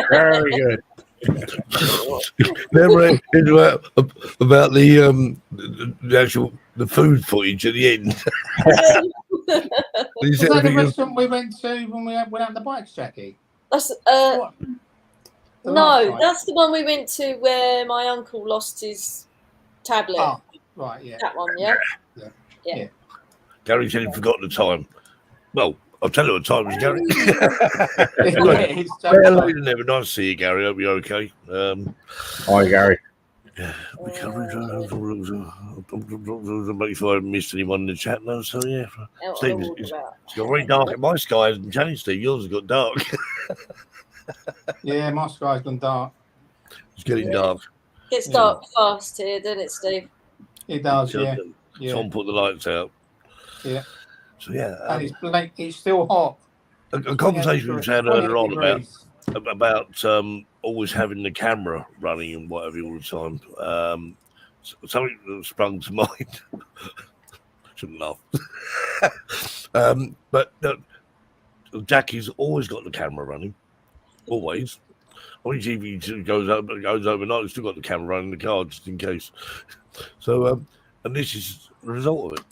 Very good. Remember about the actual food footage at the end. Was that the restaurant we went to when we went on the bikes, Jackie? That's What? The last no, night? that's the one we went to where my uncle lost his tablet. Oh, right, yeah. That one, yeah. Yeah. Gary said he'd forgotten the time. Well, I'll tell you what time it was, Gary. Yeah, it's Hello, never nice to see you, Gary. Hope you're okay. Hi, Gary. Make sure I haven't missed anyone in the chat now. So yeah, Steve, it's got very dark at my sky hasn't changed. Steve, yours has got dark. Yeah, my sky's gone dark. It's getting dark. Gets dark fast here, doesn't it, Steve? It does, So, yeah. Yeah. Someone put the lights out. Yeah. So yeah, And it's blank, it's still hot. a conversation we had 28 earlier on degrees. about always having the camera running and whatever all the time. Something that sprung to mind. Shouldn't laugh. But Jackie's always got the camera running. Always. When TV goes overnight, still got the camera running in the car just in case. So, and this is the result of it.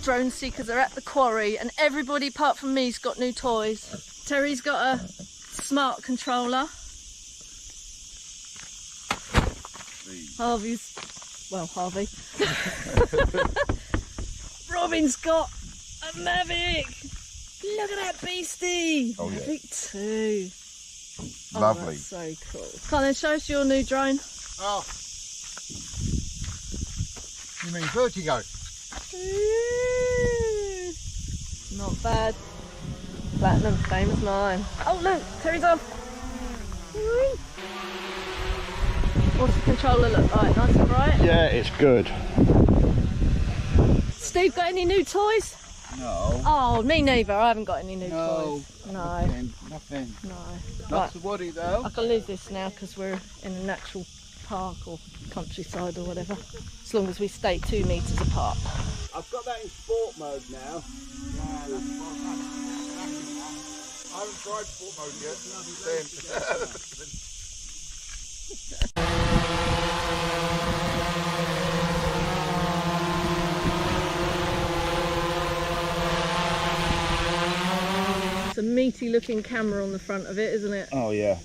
Drone seekers are at the quarry and everybody apart from me's got new toys. Terry's got a smart controller. Harvey. Robin's got a Mavic. Look at that beastie. Oh, yeah. Mavic 2. Oh, Lovely. that's so cool. Colin, show us your new drone. Oh. You mean Vertigo? Ooh. Not bad. Platinum, same as mine. Oh look, Terry's off. Whee. What's the controller look like? Nice and bright? Yeah, it's good. Steve, got any new toys? No. Oh, me neither. I haven't got any new toys. No. Nothing. No. Not to worry though. I can lose this now because we're in a natural park or countryside or whatever. As long as we stay 2 metres apart. I've got that in sport mode now. Yeah, that's what I haven't tried sport mode yet. It's a meaty looking camera on the front of it, isn't it? Oh yeah,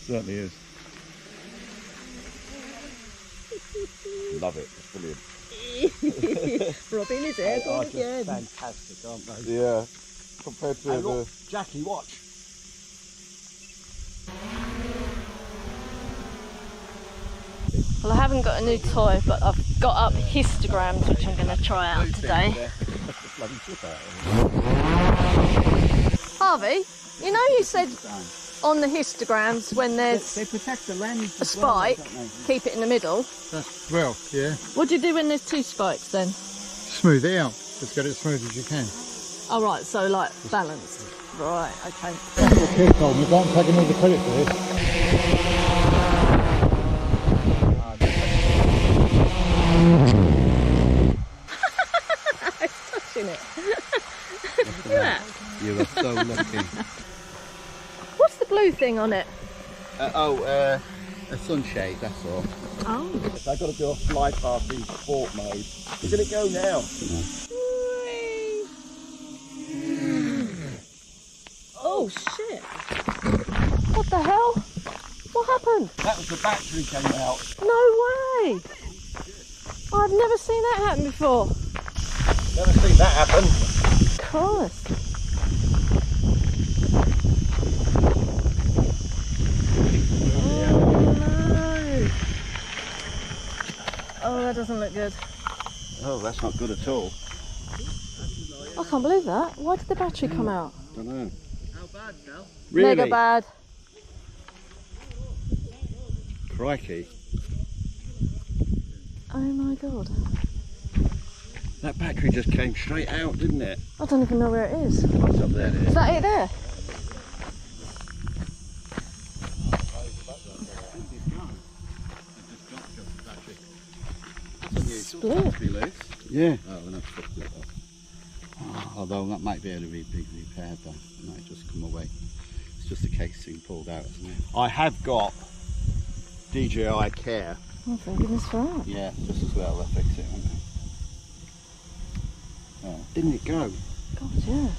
certainly is. Love it. It's brilliant. Robin is there gone again. Fantastic, aren't they? Yeah, compared to And look, Jackie, watch. Well, I haven't got a new toy, but I've got up histograms, which I'm going to try out today. Harvey, you know you said on the histograms when there's They protect the lens. a spike, keep it in the middle. Well, yeah. What do you do when there's 2 spikes then? Smooth it out. Just get it as smooth as you can. Oh right, so like balanced. Right, okay. The kid told me, don't take all the credit for this. It's touching it. Look at that. You are so lucky. What's the blue thing on it? A sunshade, that's all. Oh. I've got to do a fly past in sport mode. It's going to go now. Oh shit. What the hell? What happened? That was the battery came out. No way. I've never seen that happen before. Never seen that happen. Christ. Oh, that doesn't look good. Oh, that's not good at all. I can't believe that. Why did the battery come out? Don't know. How bad now? Really? Mega bad. Crikey. Oh my god. That battery just came straight out, didn't it? I don't even know where it is. It's up there. Is that it there? Split. Yeah. Oh, then I've fucked it up. Although that might be able to be repaired though. It might just come away. It's just the casing pulled out, isn't it? I have got DJI Care. Oh, thank goodness for that. Yeah, just as well they'll fix it, won't they? Oh, didn't it go? God, yeah.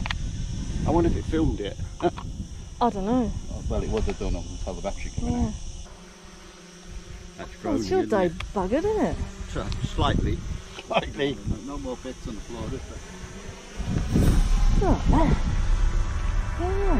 I wonder if it filmed it. I don't know. Oh, well, it would have done up until the battery came out. That's Oh, groaning, it's your isn't day it? buggered, isn't it? Slightly. Slightly. No more bits on the floor, is there? Right there. Yeah.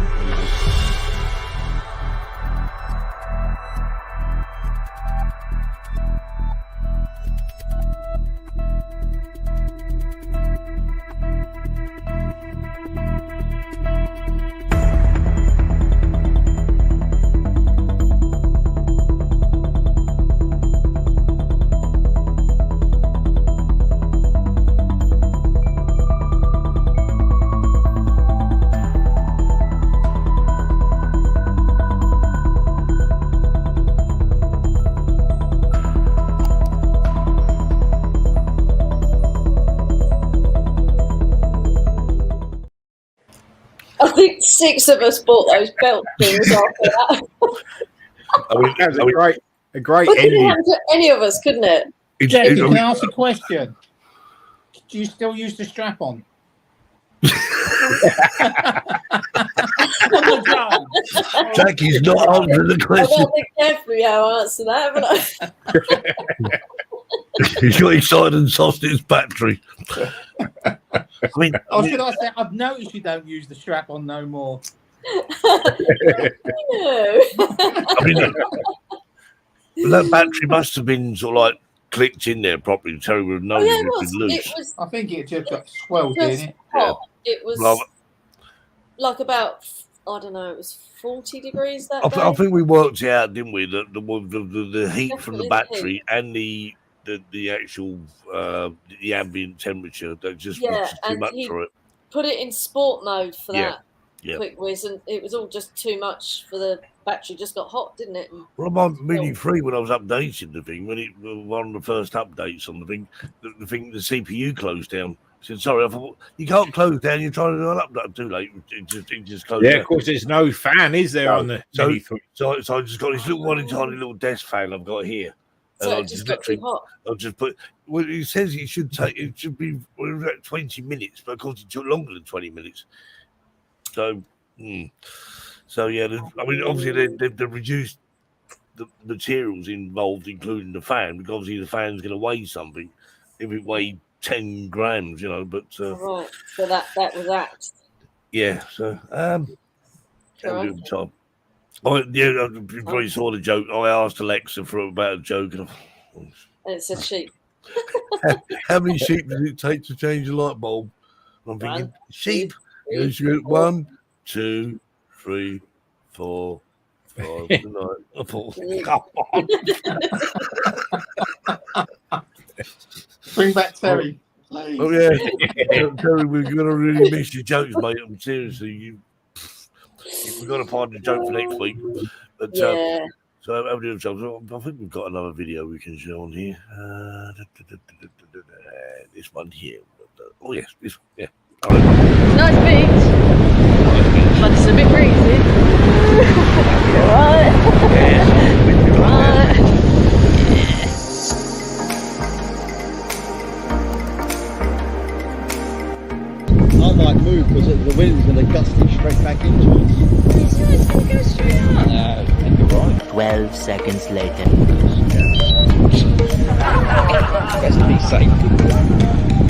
I think 6 of us bought those belt things after that. That was a great But it ending. happened to any of us, couldn't it? Jackie, can I ask a question? Do you still use the strap on? Jackie's not answering the I've question. got to be careful how I answer that, haven't I? He's got excited and tossed his battery. I mean, Oh, should I say, I've noticed you don't use the strap on no more. I mean, that battery must have been sort of like clicked in there properly. Terry would have known it had been loose. I think it just got swelled, Just didn't it? hot. It was Well, like about, I don't know, it was 40 degrees that I day. think we worked it out, didn't we? That the heat from the Definitely the battery heat. and the actual the ambient temperature that just Yeah, was just too and much he for it. put it in sport mode for Yeah, that yeah. quick whiz, and it was all just too much for the battery. Just got hot, didn't it? And Well, my Mini 3, when I was updating the thing, when it one of the first updates on the thing, the CPU closed down. I said, sorry, I thought, you can't close down, you're trying to do an update. Too late. It just closed Yeah, down. of course, there's no fan, is there, on the so, Mini 3? so I just got this little one tiny little desk fan I've got here. so And it just got too hot. I'll just put. Well, it says it should be about 20 minutes, but of course it took longer than 20 minutes. So, so yeah. I mean, obviously they've reduced the materials involved, including the fan, because obviously the fan's going to weigh something. If it weighed 10 grams, you know, but Right. So that was that. yeah. So having a good time. You probably saw the joke. I asked Alexa about a joke. And It's a sheep. how many sheep does it take to change a light bulb? I'm thinking, One, sheep. two, You should go 1, 2, 3, 4, 5. Good night. I thought, come on. Bring back Terry. Please. Oh, yeah. Terry, we're going to really miss your jokes, mate. I'm seriously. We've got to find a joke for next week. But, Yeah. so I think we've got another video we can show on here. This one here. Oh yes, this one. Yeah. All right. Nice beach, but it's a bit breezy. Right. Right. I might move because the wind's going to gust it straight back into us. It's nice to go straight up. No, I think you're right. 12 seconds later. Best to be safe.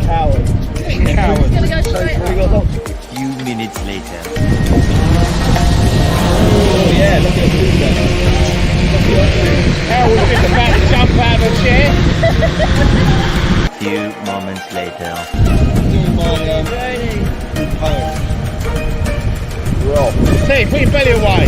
Coward. It's gonna go straight up. A few minutes later. Oh yeah, look at this. Hell, was just about to jump out of a chair. Few moments later. Doing my poem. Hey, put your belly away.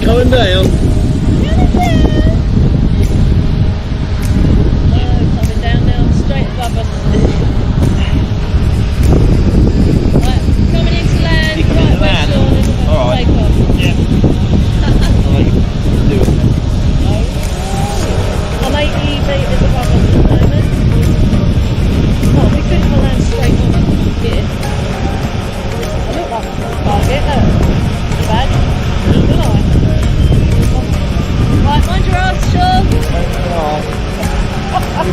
Going down. Coming down now, straight above us. Right, coming into land, You coming right into land? west shore, then we're All right. take off. Yeah. Do it. I'm 80 metres above us at the moment. Oh, we couldn't land straight on here. I look like a target, not bad. Good eye. Right, mind your arse, Sean.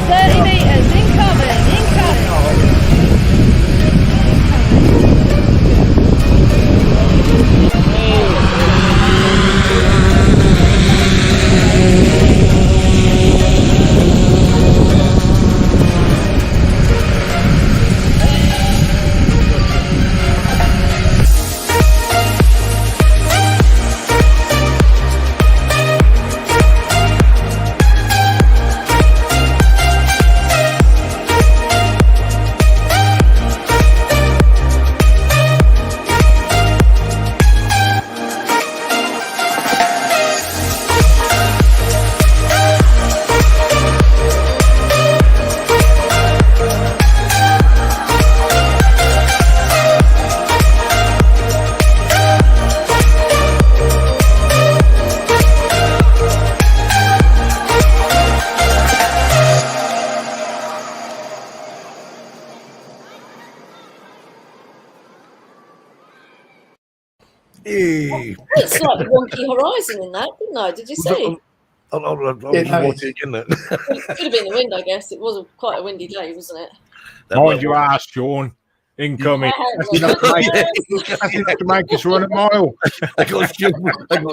30 metres, incoming. Hey. It's like the Wonky Horizon in that, didn't I? Did you see? I was watching again. That. It could have been the wind, I guess. It was quite a windy day, wasn't it? Mind your ass, Sean. Incoming. That's enough to make us run a mile. They got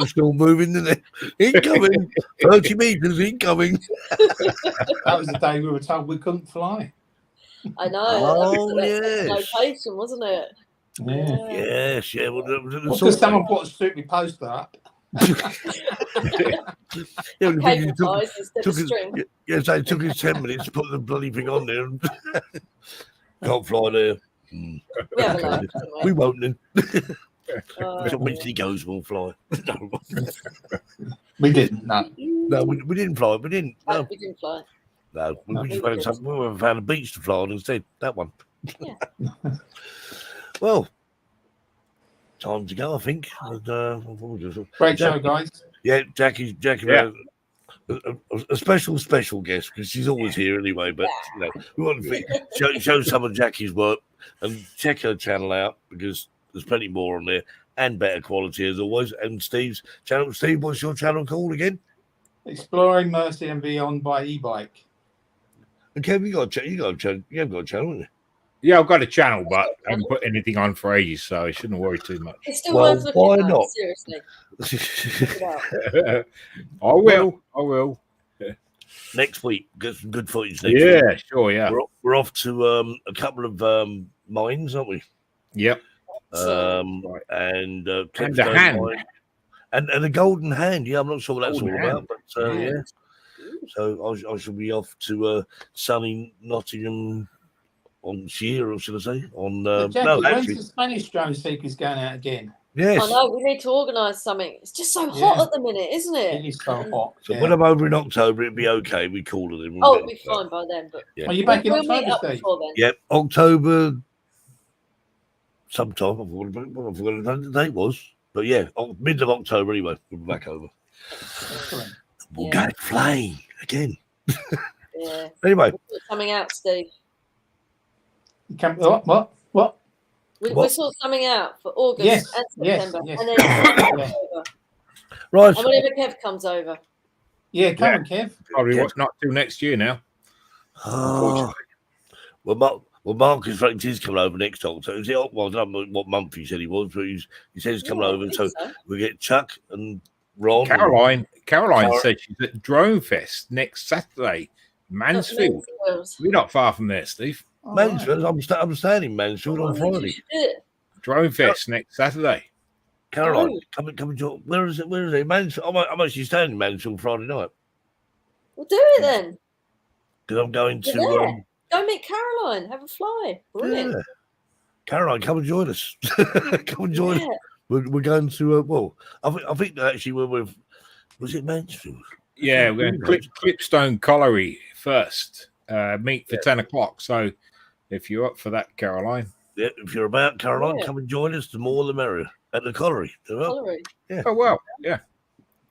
still moving, didn't they? Incoming. 30 metres, incoming. That was the day we were told we couldn't fly. I know. Oh, That's yes. location, wasn't it? Yeah. Yes, yeah. Well, Because someone put a stupid poster up. Yeah, Cable ties instead of us, string. yes, it took us 10 minutes to put the bloody thing on there. And can't fly there. We have a look, don't We won't then. Oh, When he goes, we'll fly. No. We didn't, no. No, we didn't fly. We didn't. No, we didn't fly. no. No, We just we found a beach to fly on instead. That one. Yeah. Well, time to go, I think. And, Great show, guys. Yeah, Jackie. Yeah. A special guest because she's always here anyway. But you know, we want to show some of Jackie's work and check her channel out because there's plenty more on there and better quality as always. And Steve's channel. Steve, what's your channel called again? Exploring Mercy and Beyond by e-bike. And Kev, you got a channel, haven't you? Yeah, I've got a channel, but I haven't put anything on for ages, so I shouldn't worry too much. It's still Well, worth looking why at, not? seriously. Check it out. I will. Next week, get some good footage. Yeah, week. sure, yeah. We're off to a couple of mines, aren't we? Yep. And the Clipstone hand. Mine. And a golden hand. Yeah, I'm not sure what that's all Golden about, but hand. yeah. So I shall be off to sunny Nottingham on Sheer, or should I say? On Jackie, no, when's actually, the Spanish drone seekers going out again? yes. I know, we need to organise something. It's just so hot at the minute, isn't it? It is so hot. So yeah. when I'm over in October, it'll be okay. We call it. Oh, it'll be fine by then. But Yeah. Are you back in we'll meet October, up Steve? before then. Yep, October sometime. I forgot what the date was. But yeah, mid of October anyway. We'll be back over. Excellent. We'll Yeah. go flying again. Yeah. Anyway, We'll put something out, Steve. What? We sort something out for August Yes, and yes, September. yes. And then Yeah. October. right. And whenever Kev comes over. Yeah, come on, Kev. Probably Yeah. not till next year now. Oh, well, Marcus reckons he's coming over next October. Is it, well, I don't know what month he said he was, but he says he's coming Yeah, I over. think So so. we get Chuck and Ron. Caroline Car- said she's at Drone Fest next Saturday, Mansfield. We're not far from there, Steve. All Mansfield. I'm staying in Mansfield on Friday. Drone Fest next Saturday. Caroline, come and join. Where is it? Mansfield. I'm actually staying in Mansfield Friday night We'll do it then. because I'm going to. You're there. Go meet Caroline. Have a fly. Brilliant. Yeah. Caroline, come and join us. Come and join us. Yeah. We're going to. Well, I think actually we're with. Was it Mansfield? Yeah, we're going to Clipstone Colliery first. Meet for 10 o'clock. So if you're up for that, Caroline. Yeah, if you're about, Caroline, Yeah. come and join us. The more the merrier. At the colliery. Colliery. Yeah. Oh, well, yeah.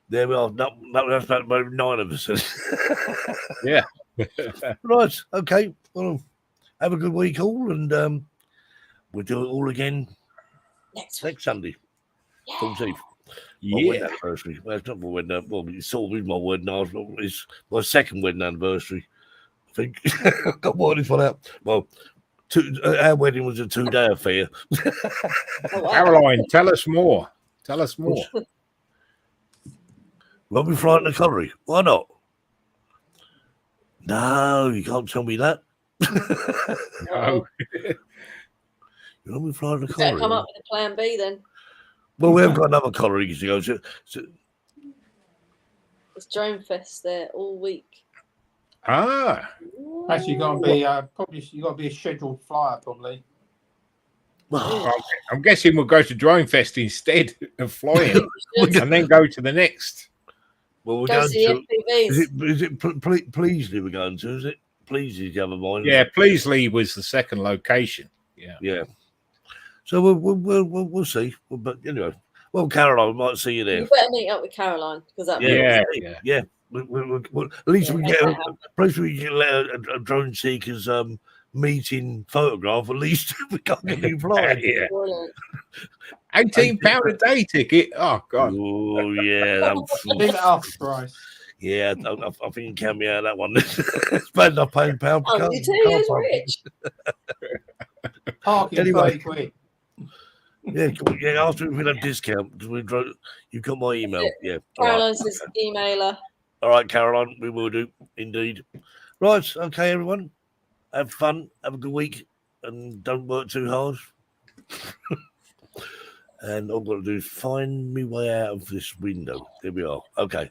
There we are. That's about 9 of us. Yeah. Right. Okay. Well, have a good week all, and we'll do it all again Next Sunday. 14th. My Yeah. wedding anniversary. Well, it's not my wedding. Well, it's sort of my wedding. It's my second wedding anniversary. I think. I've got more this one out. Well, our wedding was a 2-day affair. Oh, wow. Caroline, tell us more. Tell us more. Won't we fly in the colliery? Why not? No, you can't tell me that. No. You want me to fly in the Better colliery? come up with a plan B then. Well, we have got another colliery to go to. It's Drone Fest there all week. Ah. Actually, you got to be you got to be a scheduled flyer probably. I'm guessing we'll go to Drone Fest instead of flying and then go to the next. Well, we're Go going see to. FPVs. Is it Pleasley we're going to? Is it Pleasley's the other mine? Yeah, Pleasley was the second location. Yeah. Yeah. So we'll see. But anyway, well, Caroline, we might see you there. You better meet up with Caroline because that. Yeah. At least we get. At least we get a drone seekers meeting photograph, at least we can't get you flying. Yeah. £18 a day ticket. Oh God. Oh yeah, Leave it after price. yeah. I think you can count me out of that one. It's bad enough paying £1 per Oh, car. you 2 years rich. Parking Anyway. 30 quid. Yeah, ask me if we have discount because we wrote. You got my email. Yeah. All right. Caroline's his emailer. All right, Caroline, we will do indeed. Right, okay, everyone. Have fun, have a good week, and don't work too hard. And all I've got to do is find me way out of this window. There we are. Okay.